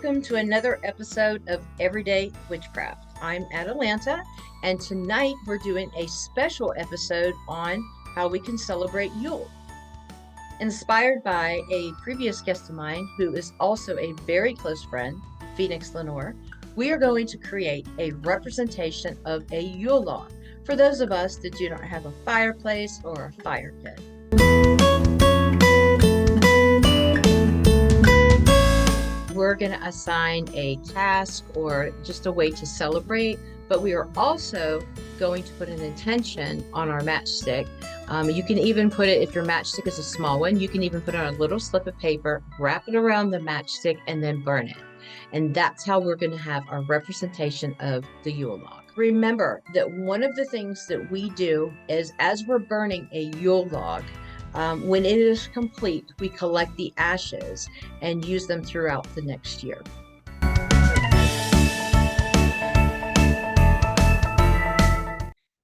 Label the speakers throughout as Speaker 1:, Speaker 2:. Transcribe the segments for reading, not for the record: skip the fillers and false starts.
Speaker 1: Welcome to another episode of Everyday Witchcraft. I'm Atalanta, and tonight we're doing a special episode on how we can celebrate Yule. Inspired by a previous guest of mine, who is also a very close friend, Phoenix Lenore, we are going to create a representation of a Yule log for those of us that do not have a fireplace or a fire pit. We're going to assign a task or just a way to celebrate, but we are also going to put an intention on our matchstick. You can even put it, if your matchstick is a small one, you can even put it on a little slip of paper, wrap it around the matchstick, and then burn it. And that's how we're going to have our representation of the Yule log. Remember that one of the things that we do is, as we're burning a Yule log, when it is complete, we collect the ashes and use them throughout the next year.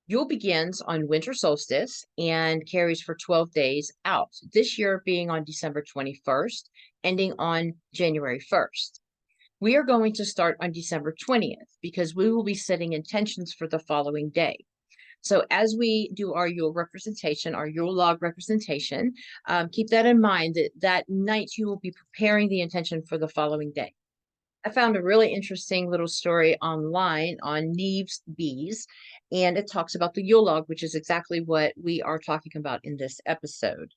Speaker 1: Yule begins on winter solstice and carries for 12 days out, this year being on December 21st, ending on January 1st. We are going to start on December 20th because we will be setting intentions for the following day. So as we do our Yule representation, our Yule log representation, keep that in mind that that night you will be preparing the intention for the following day. I found a really interesting little story online on Neve's Bees, and it talks about the Yule log, which is exactly what we are talking about in this episode.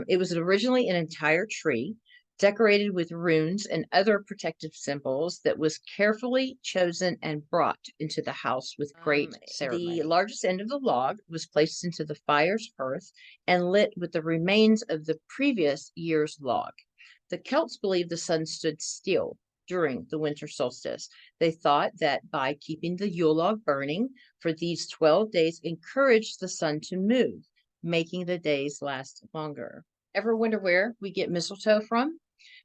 Speaker 1: It was originally an entire tree, decorated with runes and other protective symbols, that was carefully chosen and brought into the house with great ceremony. The largest end of the log was placed into the fire's hearth and lit with the remains of the previous year's log. The Celts believed the sun stood still during the winter solstice. They thought that by keeping the Yule log burning for these 12 days encouraged the sun to move, making the days last longer. Ever wonder where we get mistletoe from?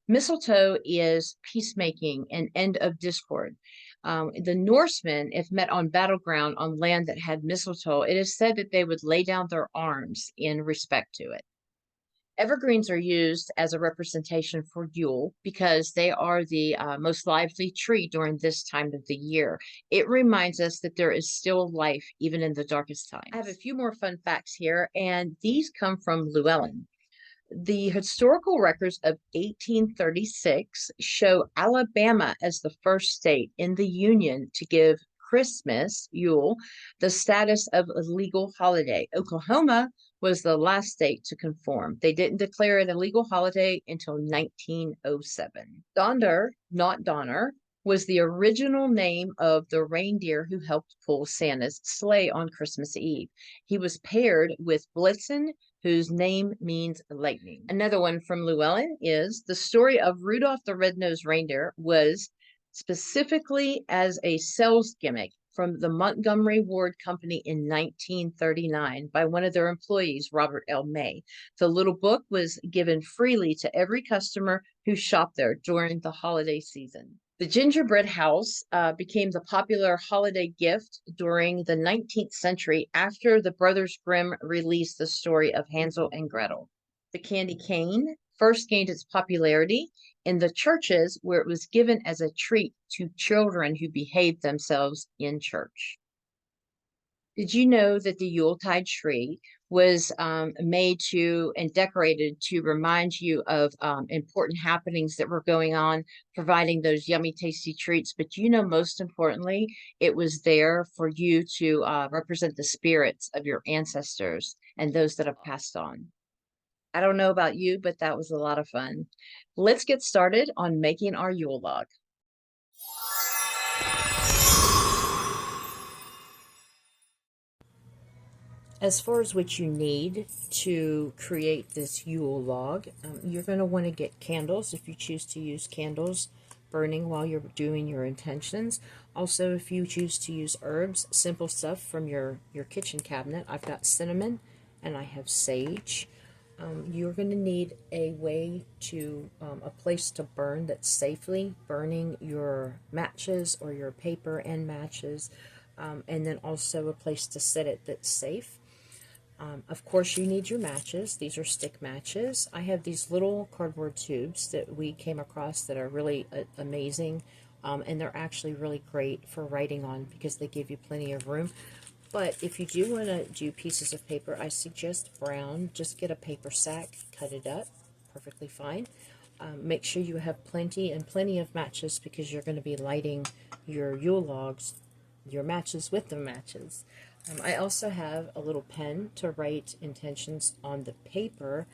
Speaker 1: Mistletoe is peacemaking and end of discord. The Norsemen, if met on battleground on land that had mistletoe, it is said that they would lay down their arms in respect to it. Evergreens are used as a representation for Yule because they are the most lively tree during this time of the year. It reminds us that there is still life even in the darkest times. I have a few more fun facts here, and these come from Llewellyn. The historical records of 1836 show Alabama as the first state in the Union to give Christmas, Yule, the status of a legal holiday. Oklahoma was the last state to conform. They didn't declare it a legal holiday until 1907. Donder, not Donner, was the original name of the reindeer who helped pull Santa's sleigh on Christmas Eve. He was paired with Blitzen, whose name means lightning. Another one from Llewellyn is the story of Rudolph the Red-Nosed Reindeer was specifically as a sales gimmick from the Montgomery Ward Company in 1939 by one of their employees, Robert L. May. The little book was given freely to every customer who shopped there during the holiday season. The gingerbread house became the popular holiday gift during the 19th century after the Brothers Grimm released the story of Hansel and Gretel. The candy cane first gained its popularity in the churches, where it was given as a treat to children who behaved themselves in church. Did you know that the Yuletide tree was made to and decorated to remind you of important happenings that were going on, providing those yummy, tasty treats? But most importantly, it was there for you to represent the spirits of your ancestors and those that have passed on. I don't know about you, but that was a lot of fun. Let's get started on making our Yule log. As far as what you need to create this Yule log, you're going to want to get candles if you choose to use candles burning while you're doing your intentions. Also, if you choose to use herbs, simple stuff from your kitchen cabinet. I've got cinnamon and I have sage. You're going to need a way to, a place to burn that's safely burning your matches or your paper and matches, and then also a place to set it that's safe. Of course, you need your matches. These are stick matches. I have these little cardboard tubes that we came across that are really amazing, and they're actually really great for writing on because they give you plenty of room. But if you do want to do pieces of paper, I suggest brown. Just get a paper sack, cut it up, perfectly fine. Make sure you have plenty of matches because you're going to be lighting your Yule logs, your matches with the matches. I also have a little pen to write intentions on the paper,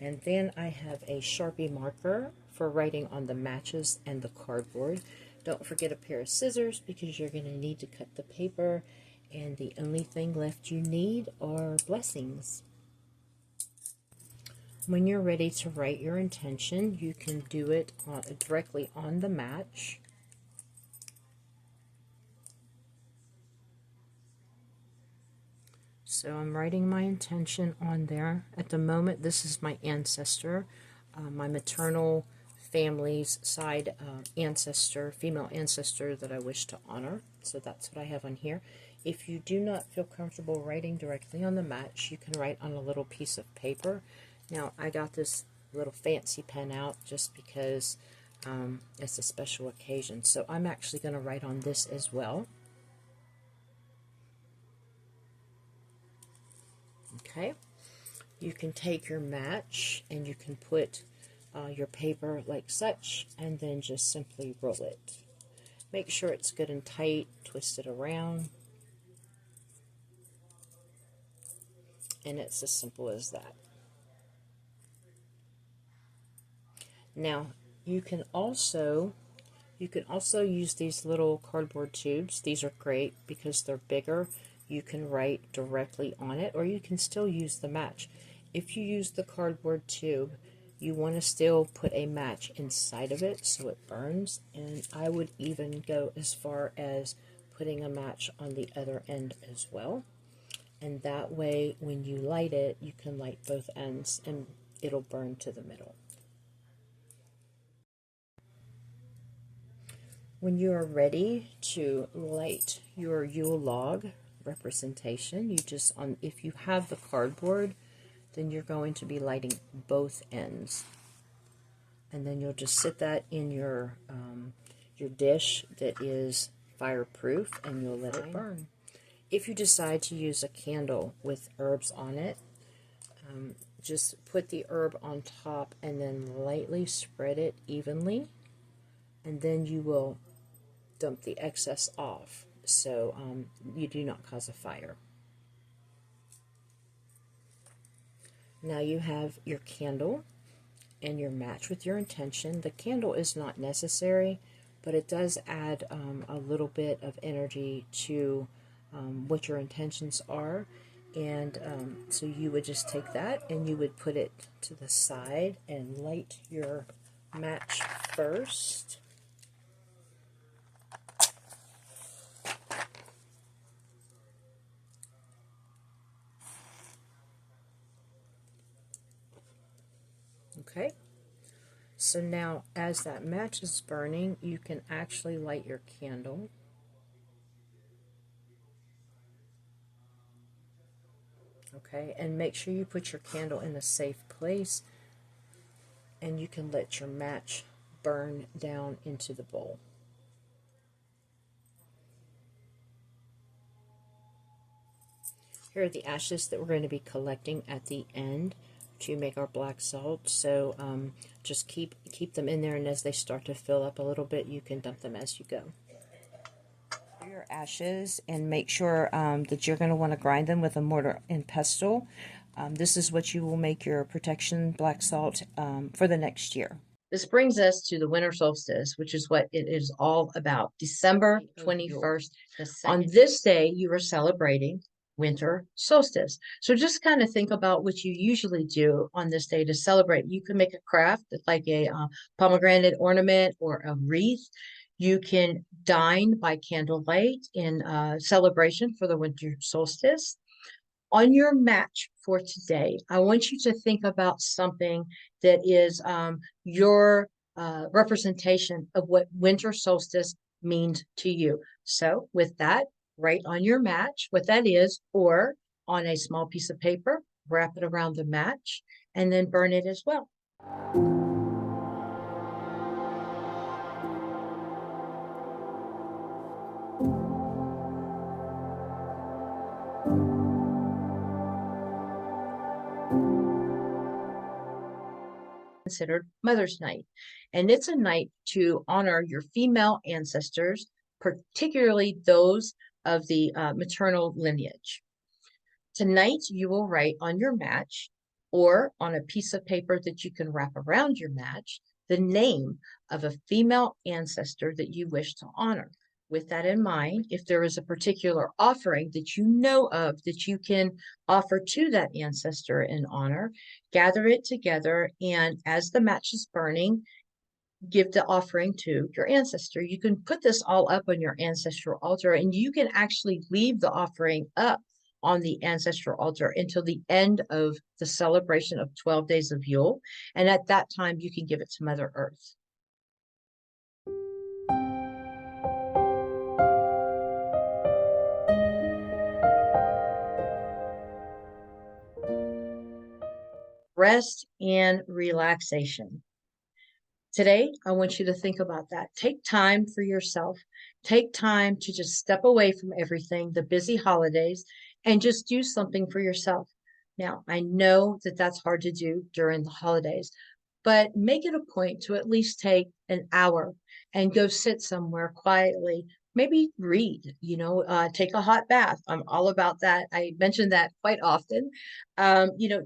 Speaker 1: and then I have a Sharpie marker for writing on the matches and the cardboard. Don't forget a pair of scissors because you're going to need to cut the paper, and the only thing left you need are blessings. When you're ready to write your intention, you can do it directly on the match. So I'm writing my intention on there. At the moment, this is my ancestor, my maternal family's side ancestor, female ancestor that I wish to honor. So that's what I have on here. If you do not feel comfortable writing directly on the match, you can write on a little piece of paper. Now, I got this little fancy pen out just because it's a special occasion. So I'm actually going to write on this as well. Okay, you can take your match and you can put your paper like such and then just simply roll it. Make sure it's good and tight, twist it around, and it's as simple as that. Now, you can also use these little cardboard tubes. These are great because they're bigger. You can write directly on it, or you can still use the match. If you use the cardboard tube, you want to still put a match inside of it so it burns, and I would even go as far as putting a match on the other end as well. And that way, when you light it, you can light both ends and it'll burn to the middle. When you are ready to light your Yule log representation, you just, if you have the cardboard, then you're going to be lighting both ends. And then you'll just sit that in your dish that is fireproof, and you'll let it burn. If you decide to use a candle with herbs on it, just put the herb on top and then lightly spread it evenly, and then you will dump the excess off so you do not cause a fire. Now you have your candle and your match with your intention. The candle is not necessary, but it does add a little bit of energy to what your intentions are. And so you would just take that and you would put it to the side and light your match first. Okay, so now as that match is burning, you can actually light your candle. Okay, and make sure you put your candle in a safe place, and you can let your match burn down into the bowl. Here are the ashes that we're going to be collecting at the end to make our black salt. So just keep them in there, and as they start to fill up a little bit, you can dump them as you go. Your ashes, and make sure that you're going to want to grind them with a mortar and pestle. This is what you will make your protection black salt for the next year. This brings us to the winter solstice, which is what it is all about. December 21st. On this day, you are celebrating winter solstice. So just kind of think about what you usually do on this day to celebrate. You can make a craft like a pomegranate ornament or a wreath. You can dine by candlelight in celebration for the winter solstice. On your match for today, I want you to think about something that is your representation of what winter solstice means to you. So with that, write on your match what that is, or on a small piece of paper, wrap it around the match, and then burn it as well. Considered Mother's Night, and it's a night to honor your female ancestors, particularly those of the maternal lineage. Tonight, you will write on your match or on a piece of paper that you can wrap around your match the name of a female ancestor that you wish to honor. With that in mind, if there is a particular offering that you know of that you can offer to that ancestor in honor, gather it together, and as the match is burning, give the offering to your ancestor. You can put this all up on your ancestral altar, and you can actually leave the offering up on the ancestral altar until the end of the celebration of 12 days of Yule. And at that time, you can give it to Mother Earth. Rest and relaxation. Today, I want you to think about that. Take time for yourself. Take time to just step away from everything, the busy holidays, and just do something for yourself. Now, I know that that's hard to do during the holidays, but make it a point to at least take an hour and go sit somewhere quietly. Maybe read, take a hot bath. I'm all about that. I mention that quite often.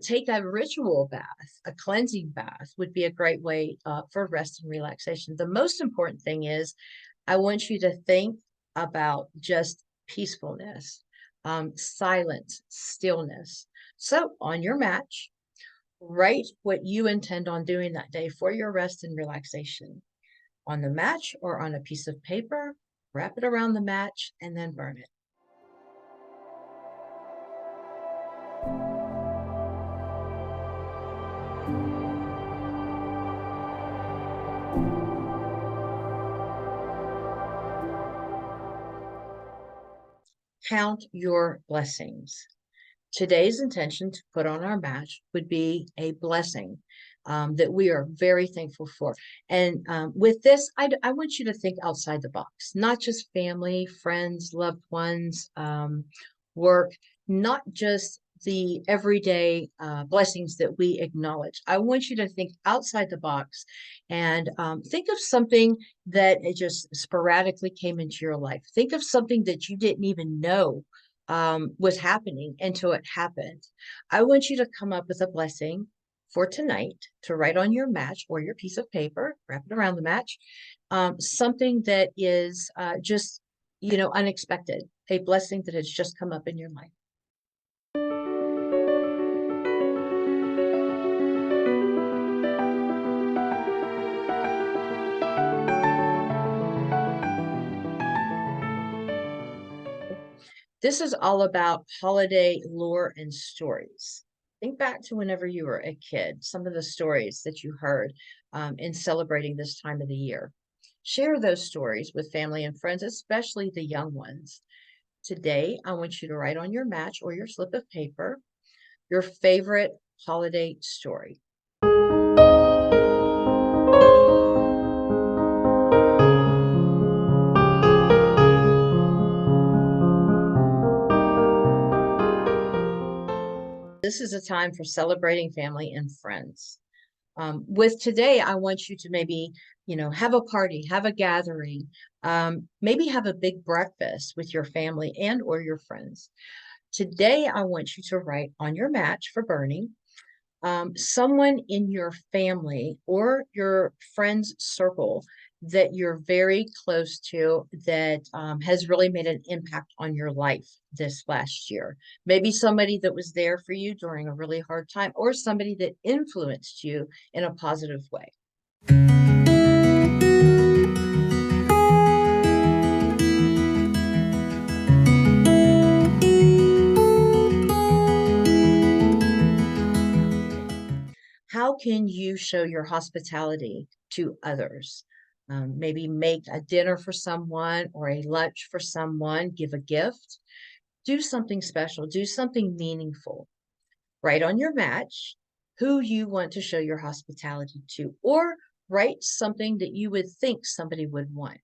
Speaker 1: Take a ritual bath, a cleansing bath would be a great way for rest and relaxation. The most important thing is I want you to think about just peacefulness, silence, stillness. So on your match, write what you intend on doing that day for your rest and relaxation. On the match or on a piece of paper, wrap it around the match, and then burn it. Count your blessings. Today's intention to put on our match would be a blessing that we are very thankful for. And with this, I want you to think outside the box, not just family, friends, loved ones, work, not just the everyday blessings that we acknowledge. I want you to think outside the box and think of something that it just sporadically came into your life. Think of something that you didn't even know was happening until it happened. I want you to come up with a blessing for tonight to write on your match or your piece of paper, wrap it around the match, something that is just, unexpected, a blessing that has just come up in your life. This is all about holiday lore and stories. Think back to whenever you were a kid, some of the stories that you heard in celebrating this time of the year. Share those stories with family and friends, especially the young ones. Today, I want you to write on your match or your slip of paper your favorite holiday story. This is a time for celebrating family and friends. With today, I want you to maybe, have a party, have a gathering, maybe have a big breakfast with your family and or your friends. Today, I want you to write on your match for burning, someone in your family or your friends circle that you're very close to that has really made an impact on your life this last year. Maybe somebody that was there for you during a really hard time or somebody that influenced you in a positive way. How can you show your hospitality to others? Maybe make a dinner for someone or a lunch for someone, give a gift. Do something special, do something meaningful. Write on your match who you want to show your hospitality to, or write something that you would think somebody would want.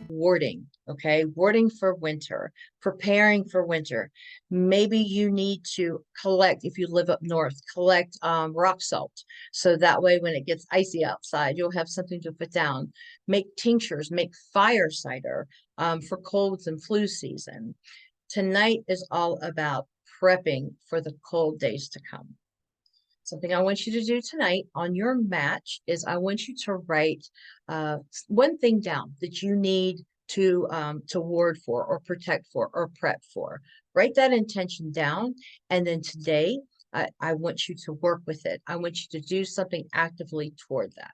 Speaker 1: Warding, okay? Warding for winter, preparing for winter. Maybe you need to collect, if you live up north, collect rock salt. So that way when it gets icy outside, you'll have something to put down. Make tinctures, make fire cider for colds and flu season. Tonight is all about prepping for the cold days to come. Something I want you to do tonight on your match is I want you to write one thing down that you need to ward for or protect for or prep for. Write that intention down, and then today I want you to work with it. I want you to do something actively toward that.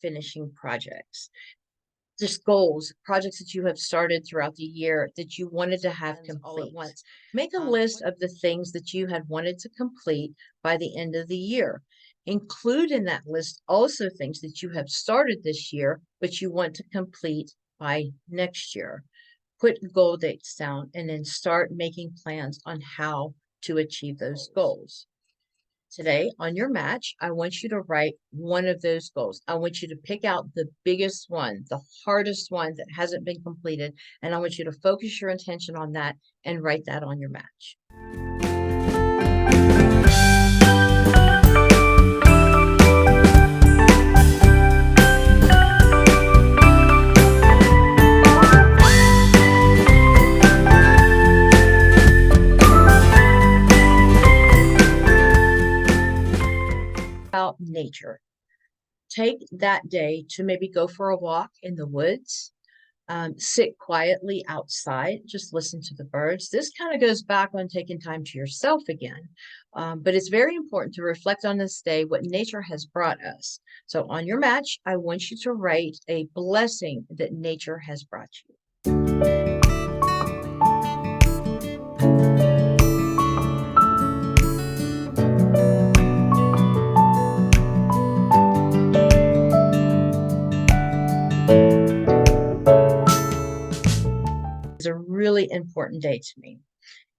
Speaker 1: Finishing projects, just goals, projects that you have started throughout the year that you wanted to have complete all at once. Make a list of the things that you had wanted to complete by the end of the year. Include in that list also things that you have started this year, but you want to complete by next year. Put goal dates down and then start making plans on how to achieve those goals. Today on your match, I want you to write one of those goals. I want you to pick out the biggest one, the hardest one that hasn't been completed, and I want you to focus your attention on that and write that on your match. About nature. Take that day to maybe go for a walk in the woods, sit quietly outside, just listen to the birds. This kind of goes back on taking time to yourself again, but it's very important to reflect on this day, what nature has brought us. So on your match, I want you to write a blessing that nature has brought you. Is a really important day to me.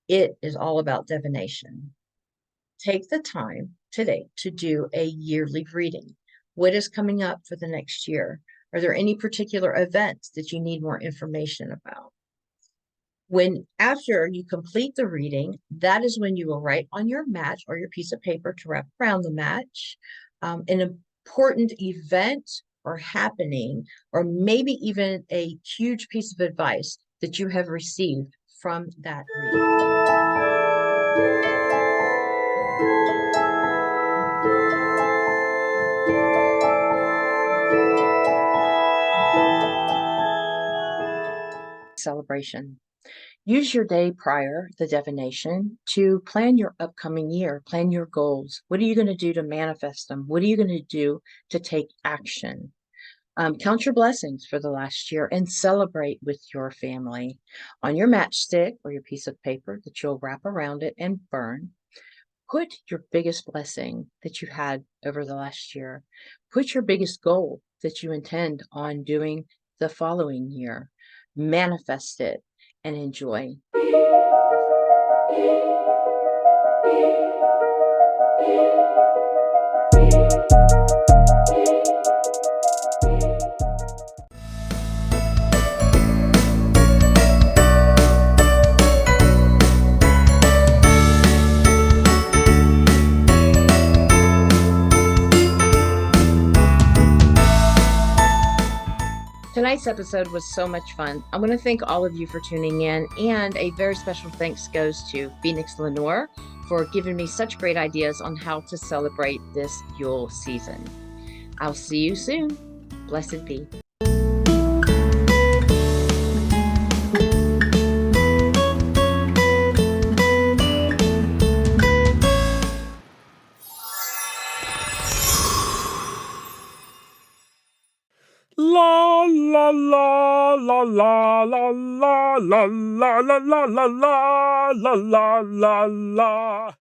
Speaker 1: It is all about divination. Take the time today to do a yearly reading. What is coming up for the next year? Are there any particular events that you need more information about? After you complete the reading, that is when you will write on your match or your piece of paper to wrap around the match an important event or happening, or maybe even a huge piece of advice that you have received from that reading. Celebration. Use your day prior, the divination, to plan your upcoming year, plan your goals. What are you going to do to manifest them? What are you going to do to take action? Count your blessings for the last year and celebrate with your family. On your matchstick or your piece of paper that you'll wrap around it and burn, put your biggest blessing that you had over the last year. Put your biggest goal that you intend on doing the following year. Manifest it and enjoy. Tonight's episode was so much fun. I want to thank all of you for tuning in, and a very special thanks goes to Phoenix Lenore for giving me such great ideas on how to celebrate this Yule season. I'll see you soon. Blessed be.
Speaker 2: La la la la la la la la la la la la la la la la.